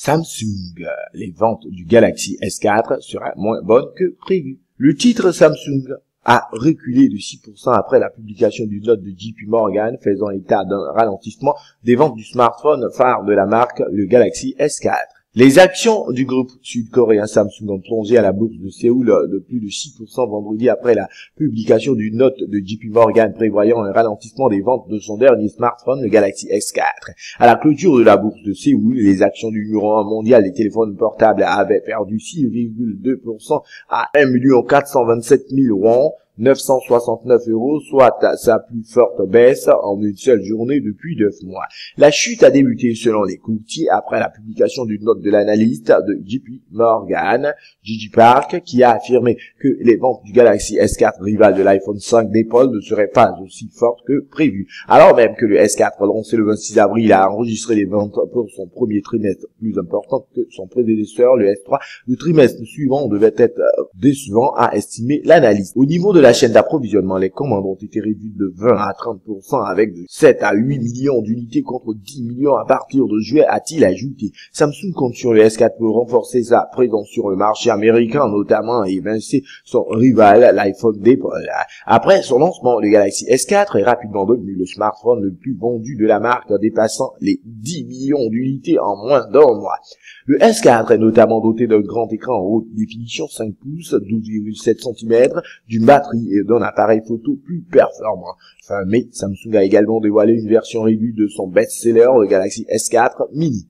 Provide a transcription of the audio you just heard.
Samsung, les ventes du Galaxy S4 seraient moins bonnes que prévu. Le titre Samsung a reculé de 6% après la publication d'une note de JP Morgan faisant état d'un ralentissement des ventes du smartphone phare de la marque, le Galaxy S4. Les actions du groupe sud-coréen Samsung ont plongé à la bourse de Séoul de plus de 6% vendredi après la publication d'une note de JP Morgan prévoyant un ralentissement des ventes de son dernier smartphone, le Galaxy S4. À la clôture de la bourse de Séoul, les actions du numéro 1 mondial des téléphones portables avaient perdu 6,2% à 1 427 000 won, 969 €, soit sa plus forte baisse en une seule journée depuis 9 mois. La chute a débuté selon les courtiers après la publication d'une note de l'analyste de JP Morgan, Gigi Park, qui a affirmé que les ventes du Galaxy S4 rival de l'iPhone 5 d'Apple ne seraient pas aussi fortes que prévu. Alors même que le S4 lancé le 26 avril a enregistré des ventes pour son premier trimestre plus importantes que son prédécesseur, le S3, le trimestre suivant devait être décevant, a estimé l'analyste. Au niveau de la chaîne d'approvisionnement, les commandes ont été réduites de 20 à 30% avec de 7 à 8 millions d'unités contre 10 millions à partir de juillet, a-t-il ajouté. Samsung compte sur le S4 pour renforcer sa présence sur le marché américain, notamment évincer son rival, l'iPhone d'Apple. Après son lancement, le Galaxy S4 est rapidement devenu le smartphone le plus vendu de la marque, dépassant les 10 millions d'unités en moins d'un mois. Le S4 est notamment doté d'un grand écran en haute définition 5 pouces, 12,7 cm, d'une batterie et d'un appareil photo plus performant. Fin mai, Samsung a également dévoilé une version réduite de son best-seller, le Galaxy S4 Mini.